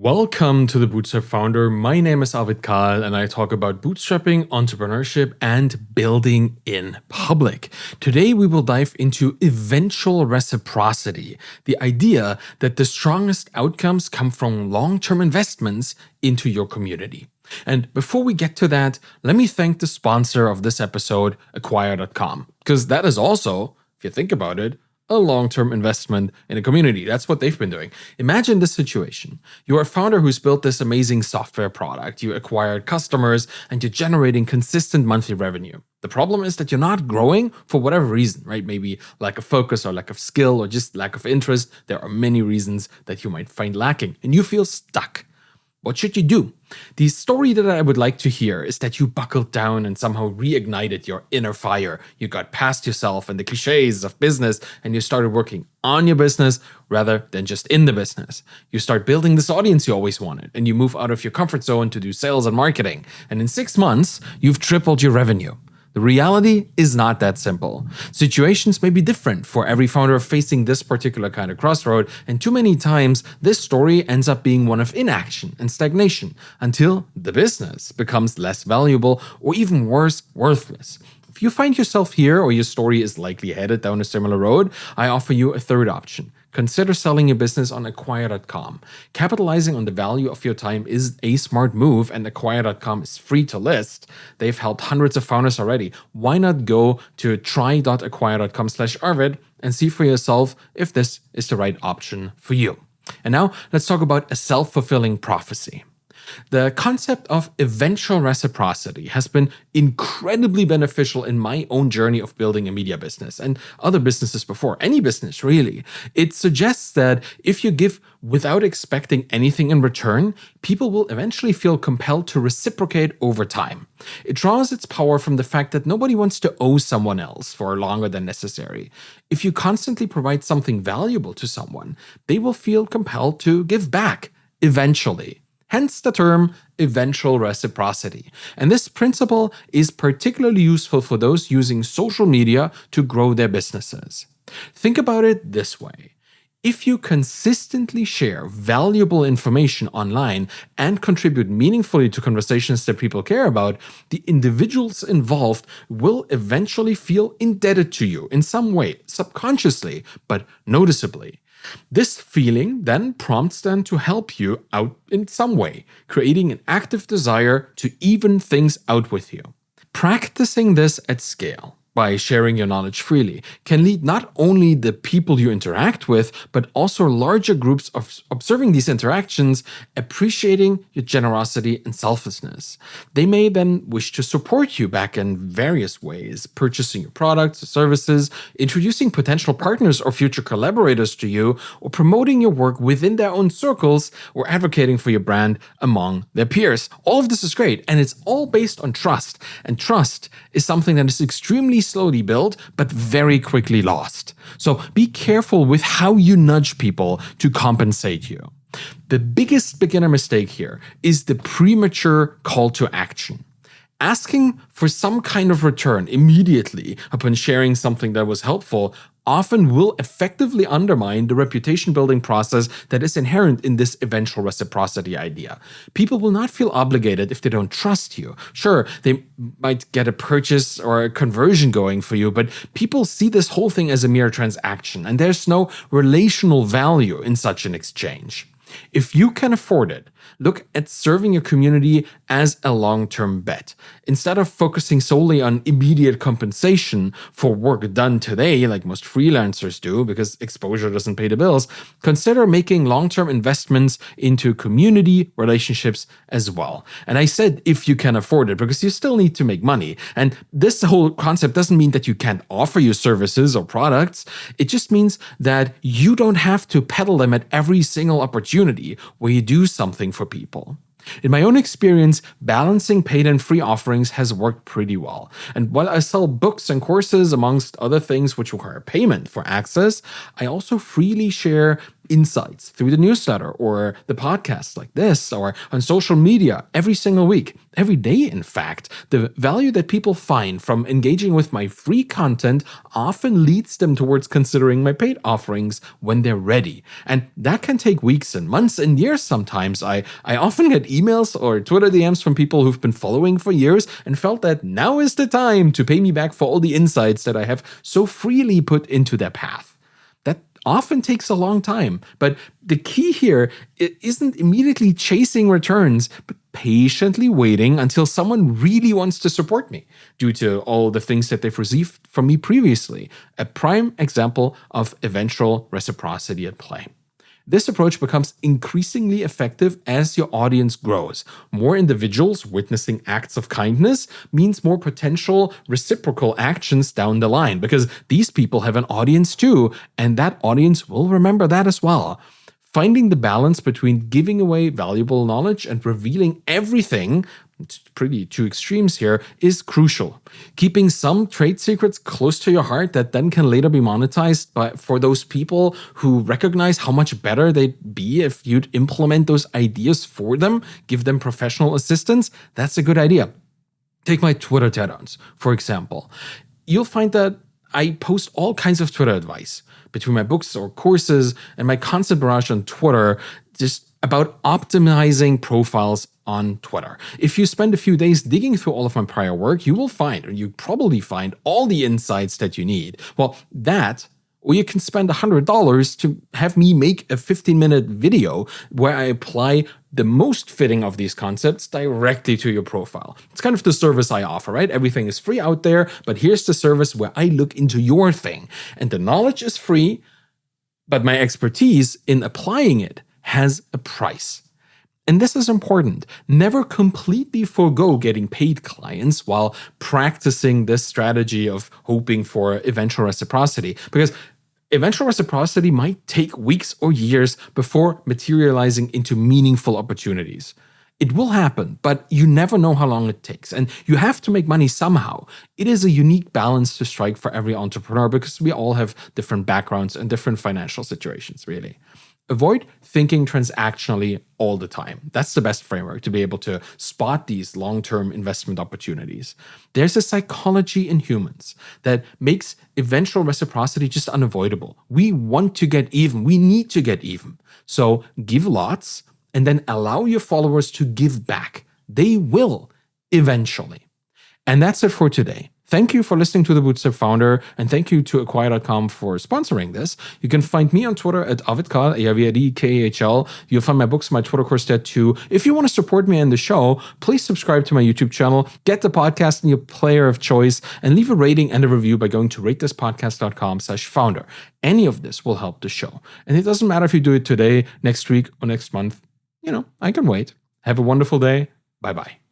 Welcome to the Bootstrap Founder. My name is Arvid Kahl and I talk about bootstrapping, entrepreneurship, and building in public. Today we will dive into eventual reciprocity, the idea that the strongest outcomes come from long-term investments into your community. And before we get to that, let me thank the sponsor of this episode, Acquire.com, because that is also, if you think about it, a long-term investment in a community. That's what they've been doing. Imagine this situation. You're a founder who's built this amazing software product. You acquired customers and you're generating consistent monthly revenue. The problem is that you're not growing for whatever reason, right? Maybe lack of focus or lack of skill or just lack of interest. There are many reasons that you might find lacking and you feel stuck. What should you do? The story that I would like to hear is that you buckled down and somehow reignited your inner fire. You got past yourself and the cliches of business and you started working on your business rather than just in the business. You start building this audience you always wanted and you move out of your comfort zone to do sales and marketing. And in 6 months, you've tripled your revenue. The reality is not that simple. Situations may be different for every founder facing this particular kind of crossroad, and too many times this story ends up being one of inaction and stagnation until the business becomes less valuable or even worse, worthless. If you find yourself here or your story is likely headed down a similar road, I offer you a third option. Consider selling your business on Acquire.com. Capitalizing on the value of your time is a smart move, and Acquire.com is free to list. They've helped hundreds of founders already. Why not go to try.acquire.com/Arvid and see for yourself if this is the right option for you. And now let's talk about a self-fulfilling prophecy. The concept of eventual reciprocity has been incredibly beneficial in my own journey of building a media business and other businesses before, any business really. It suggests that if you give without expecting anything in return, people will eventually feel compelled to reciprocate over time. It draws its power from the fact that nobody wants to owe someone else for longer than necessary. If you constantly provide something valuable to someone, they will feel compelled to give back eventually. Hence the term eventual reciprocity. And this principle is particularly useful for those using social media to grow their businesses. Think about it this way. If you consistently share valuable information online and contribute meaningfully to conversations that people care about, the individuals involved will eventually feel indebted to you in some way, subconsciously, but noticeably. This feeling then prompts them to help you out in some way, creating an active desire to even things out with you. Practicing this at scale by sharing your knowledge freely can lead not only the people you interact with, but also larger groups of observing these interactions, appreciating your generosity and selflessness. They may then wish to support you back in various ways, purchasing your products or services, introducing potential partners or future collaborators to you, or promoting your work within their own circles, or advocating for your brand among their peers. All of this is great, and it's all based on trust. And trust is something that is extremely slowly built, but very quickly lost. So be careful with how you nudge people to compensate you. The biggest beginner mistake here is the premature call to action. Asking for some kind of return immediately upon sharing something that was helpful often will effectively undermine the reputation building process that is inherent in this eventual reciprocity idea. People will not feel obligated if they don't trust you. Sure, they might get a purchase or a conversion going for you, but people see this whole thing as a mere transaction, and there's no relational value in such an exchange. If you can afford it, look at serving your community as a long-term bet. Instead of focusing solely on immediate compensation for work done today, like most freelancers do, because exposure doesn't pay the bills, consider making long-term investments into community relationships as well. And I said if you can afford it, because you still need to make money. And this whole concept doesn't mean that you can't offer your services or products. It just means that you don't have to peddle them at every single opportunity where you do something for people. In my own experience, balancing paid and free offerings has worked pretty well. And while I sell books and courses, amongst other things which require payment for access, I also freely share insights through the newsletter or the podcast like this or on social media every single week, every day in fact, the value that people find from engaging with my free content often leads them towards considering my paid offerings when they're ready. And that can take weeks and months and years sometimes. I often get emails or Twitter DMs from people who've been following for years and felt that now is the time to pay me back for all the insights that I have so freely put into their path. That often takes a long time, but the key here isn't immediately chasing returns, but patiently waiting until someone really wants to support me due to all the things that they've received from me previously. A prime example of eventual reciprocity at play. This approach becomes increasingly effective as your audience grows. More individuals witnessing acts of kindness means more potential reciprocal actions down the line, because these people have an audience too, and that audience will remember that as well. Finding the balance between giving away valuable knowledge and revealing everything, it's pretty two extremes here, is crucial. Keeping some trade secrets close to your heart that then can later be monetized for those people who recognize how much better they'd be if you'd implement those ideas for them, give them professional assistance, that's a good idea. Take my Twitter teardowns, for example. You'll find that I post all kinds of Twitter advice between my books or courses and my concept barrage on Twitter, just about optimizing profiles on Twitter. If you spend a few days digging through all of my prior work, you will find, or you probably find, all the insights that you need. Well, that, or you can spend $100 to have me make a 15-minute video where I apply the most fitting of these concepts directly to your profile. It's kind of the service I offer, right? Everything is free out there, but here's the service where I look into your thing. And the knowledge is free, but my expertise in applying it has a price. And this is important. Never completely forego getting paid clients while practicing this strategy of hoping for eventual reciprocity, because eventual reciprocity might take weeks or years before materializing into meaningful opportunities. It will happen, but you never know how long it takes, and you have to make money somehow. It is a unique balance to strike for every entrepreneur because we all have different backgrounds and different financial situations, really. Avoid thinking transactionally all the time. That's the best framework to be able to spot these long-term investment opportunities. There's a psychology in humans that makes eventual reciprocity just unavoidable. We want to get even. We need to get even. So give lots and then allow your followers to give back. They will eventually. And that's it for today. Thank you for listening to The Bootstrap Founder, and thank you to Acquire.com for sponsoring this. You can find me on Twitter at avidkahl, A-I-V-I-D-K-A-H-L. You'll find my books, my Twitter course there too. If you want to support me and the show, please subscribe to my YouTube channel, get the podcast in your player of choice, and leave a rating and a review by going to ratethispodcast.com/founder. Any of this will help the show. And it doesn't matter if you do it today, next week, or next month. I can wait. Have a wonderful day. Bye-bye.